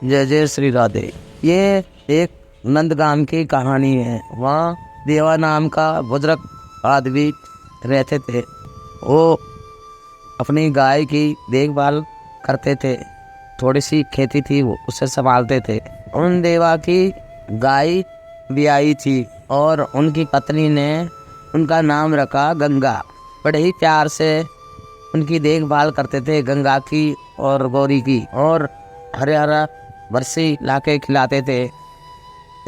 जय जय श्री राधे। ये एक नंदगांव की कहानी है। वहाँ देवा नाम का बुजुर्ग आदमी रहते थे। वो अपनी गाय की देखभाल करते थे। थोड़ी सी खेती थी, वो उसे संभालते थे। उन देवा की गाय ब्याई थी और उनकी पत्नी ने उनका नाम रखा गंगा। बड़े ही प्यार से उनकी देखभाल करते थे, गंगा की और गौरी की, और हरे हरा बरसी लाके खिलाते थे।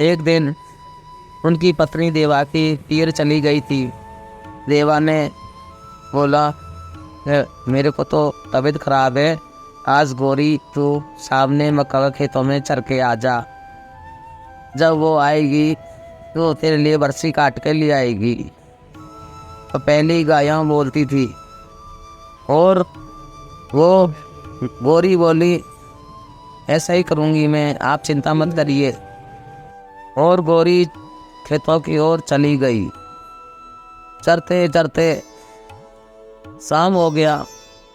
एक दिन उनकी पत्नी देवा की तीर चली गई थी। देवा ने बोला, मेरे को तो तबीयत खराब है, आज गौरी तू सामने मक्का के खेतों में चर के आ जा। जब वो आएगी तो तेरे लिए बरसी काट के ले आएगी। तो पहली गायें बोलती थी और वो गौरी बोली, ऐसा ही करूँगी मैं, आप चिंता मत करिए। और गौरी खेतों की ओर चली गई। चरते चरते शाम हो गया।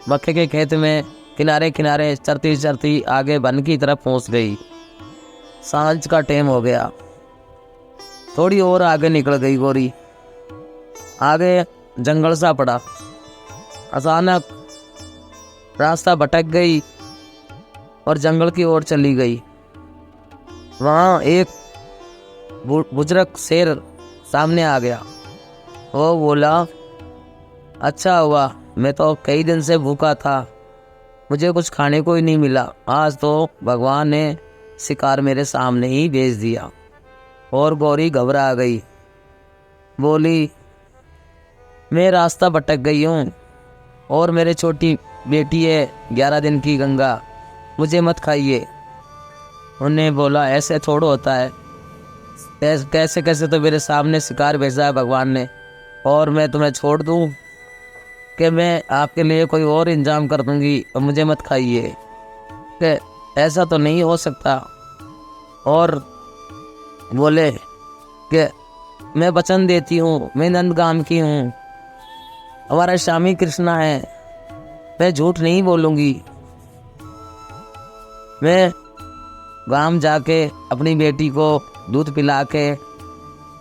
मक्के के खेत में किनारे किनारे चरती चरती आगे वन की तरफ पहुंच गई। सांझ का टाइम हो गया। थोड़ी और आगे निकल गई गौरी। आगे जंगल सा पड़ा। अचानक रास्ता भटक गई और जंगल की ओर चली गई। वहाँ एक बुजुर्ग शेर सामने आ गया। वो बोला, अच्छा हुआ, मैं तो कई दिन से भूखा था, मुझे कुछ खाने को ही नहीं मिला। आज तो भगवान ने शिकार मेरे सामने ही भेज दिया। और गौरी घबरा गई, बोली, मैं रास्ता भटक गई हूँ और मेरे छोटी बेटी है 11 दिन की गंगा, मुझे मत खाइए। उन्हें बोला, ऐसे थोड़ा होता है, कैसे कैसे तो मेरे सामने शिकार भेजा है भगवान ने, और मैं तुम्हें छोड़ दूँ कि मैं आपके लिए कोई और इंतजाम कर दूँगी और मुझे मत खाइए, कि ऐसा तो नहीं हो सकता। और बोले कि मैं वचन देती हूँ, मैं नंदगांव की हूँ, हमारा स्वामी कृष्णा है, मैं झूठ नहीं बोलूँगी। मैं गांव जाके अपनी बेटी को दूध पिला के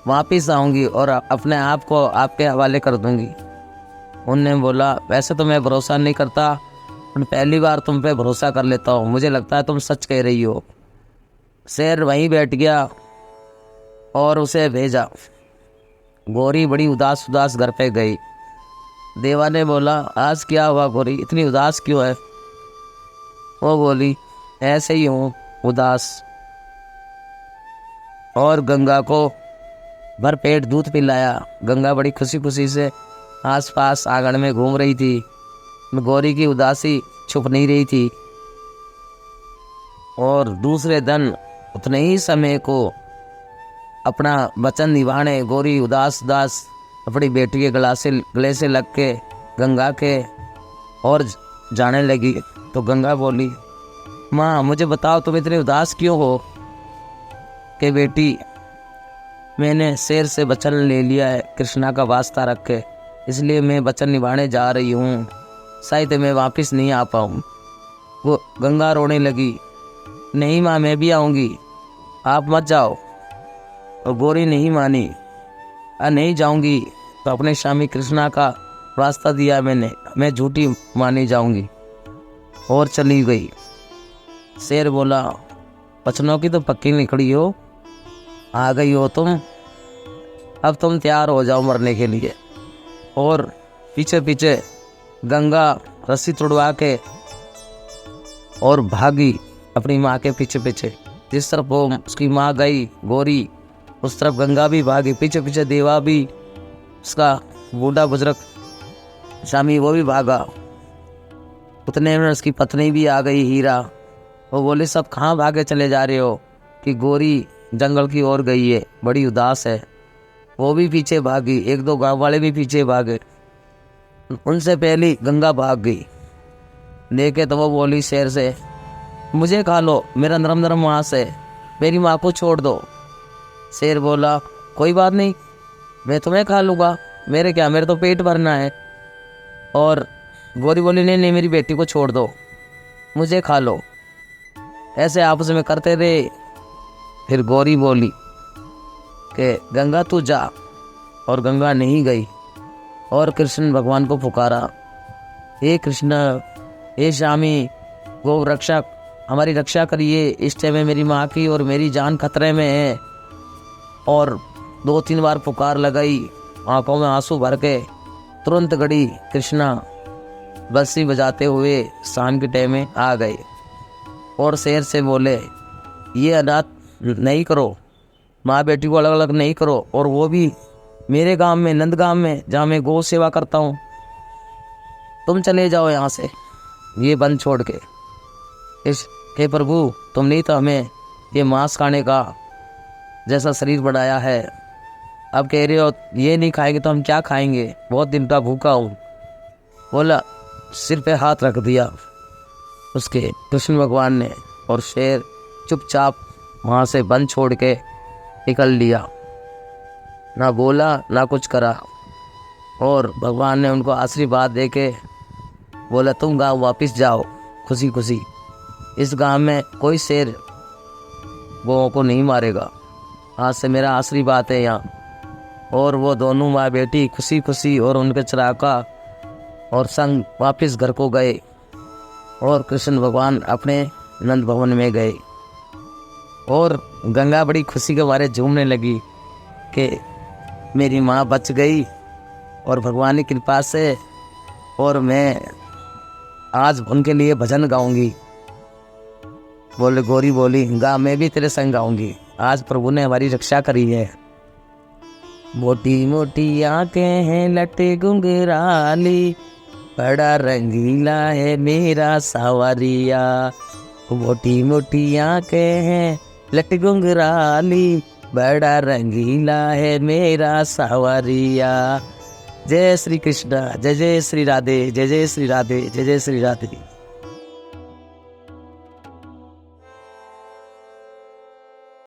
वापिस आऊँगी और अपने आप को आपके हवाले कर दूँगी। उनने बोला, वैसे तो मैं भरोसा नहीं करता, पर पहली बार तुम पे भरोसा कर लेता हूँ, मुझे लगता है तुम सच कह रही हो। शेर वहीं बैठ गया और उसे भेजा। गौरी बड़ी उदास उदास घर पे गई। देवा ने बोला, आज क्या हुआ गौरी, इतनी उदास क्यों है? वो बोली, ऐसे ही हूँ उदास। और गंगा को भर पेट दूध पिलाया। गंगा बड़ी खुशी खुशी से आसपास आंगन में घूम रही थी। गौरी की उदासी छुप नहीं रही थी। और दूसरे दिन उतने ही समय को अपना वचन निभाने गौरी उदास उदास अपनी बेटी के गले से लग के गंगा के और जाने लगी। तो गंगा बोली, माँ मुझे बताओ, तुम इतने उदास क्यों हो? कि बेटी, मैंने शेर से वचन ले लिया है कृष्णा का वास्ता रख के, इसलिए मैं वचन निभाने जा रही हूँ, शायद मैं वापस नहीं आ पाऊँ। वो गंगा रोने लगी, नहीं माँ, मैं भी आऊँगी, आप मत जाओ। और गौरी नहीं मानी, नहीं जाऊँगी तो अपने स्वामी कृष्णा का वास्ता दिया मैंने, मैं झूठी मानी जाऊँगी। और चली गई। शेर बोला, वचनों की तो पक्की निकली हो, आ गई हो तुम, अब तुम तैयार हो जाओ मरने के लिए। और पीछे पीछे गंगा रस्सी तुड़वा के और भागी अपनी माँ के पीछे पीछे। जिस तरफ वो उसकी माँ गई गौरी, उस तरफ गंगा भी भागी। पीछे पीछे देवा भी, उसका बूढ़ा बुजुर्ग स्वामी, वो भी भागा। उतने में उसकी पत्नी भी आ गई हीरा। वो बोले, सब कहाँ भागे चले जा रहे हो? कि गौरी जंगल की ओर गई है, बड़ी उदास है। वो भी पीछे भागी, एक दो गांव वाले भी पीछे भागे। उनसे पहले गंगा भाग गई। देखे तो वो बोली शेर से, मुझे खा लो, मेरा नरम नरम मांस है, मेरी माँ को छोड़ दो। शेर बोला, कोई बात नहीं, मैं तुम्हें खा लूँगा, मेरे क्या, मेरे तो पेट भरना है। और गौरी बोली, नहीं नहीं, मेरी बेटी को छोड़ दो, मुझे खा लो। ऐसे आपस में करते रहे। फिर गौरी बोली कि गंगा तू जा, और गंगा नहीं गई और कृष्ण भगवान को पुकारा, हे कृष्ण, हे स्वामी गौ रक्षक, हमारी रक्षा करिए, इस टाइम में मेरी माँ की और मेरी जान खतरे में है। और 2-3 बार पुकार लगाई, आंखों में आंसू भर के तुरंत गड़ी कृष्णा बंसी बजाते हुए शाम के टाइम में आ गए और शेर से बोले, ये अनाथ नहीं करो, माँ बेटी को अलग अलग नहीं करो, और वो भी मेरे गांव में, नंदगांव में, जहाँ मैं गौ सेवा करता हूँ। तुम चले जाओ यहाँ से, ये बंद छोड़ के। हे प्रभु, तुमने तो हमें ये मांस खाने का जैसा शरीर बनाया है, अब कह रहे हो ये नहीं खाएंगे तो हम क्या खाएंगे, बहुत दिन का भूखा हूँ। बोला, सिर पे हाथ रख दिया उसके कृष्ण भगवान ने, और शेर चुपचाप वहाँ से बंद छोड़ के निकल लिया, ना बोला ना कुछ करा। और भगवान ने उनको आशीर्वाद दे के बोला, तुम गाँव वापस जाओ खुशी खुशी, इस गांव में कोई शेर गौओं को नहीं मारेगा, आज से मेरा आशीर्वाद है यहाँ। और वो दोनों माँ बेटी खुशी खुशी और उनके चराका और संग वापस घर को गए, और कृष्ण भगवान अपने नंद भवन में गए। और गंगा बड़ी खुशी के मारे झूमने लगी कि मेरी माँ बच गई और भगवान की कृपा से, और मैं आज उनके लिए भजन गाऊंगी। बोले गौरी बोली, गा, मैं भी तेरे संग गाऊंगी, आज प्रभु ने हमारी रक्षा करी है। मोटी मोटी आंखें हैं लटे गुंगराली, बड़ा रंगीला है मेरा सावरिया। मोटी मोटी आंखें हैं लट गुंगराली, बड़ा रंगीला है मेरा सावरिया। जय श्री कृष्ण, जय जय श्री राधे, जय जय श्री राधे, जय जय श्री राधे।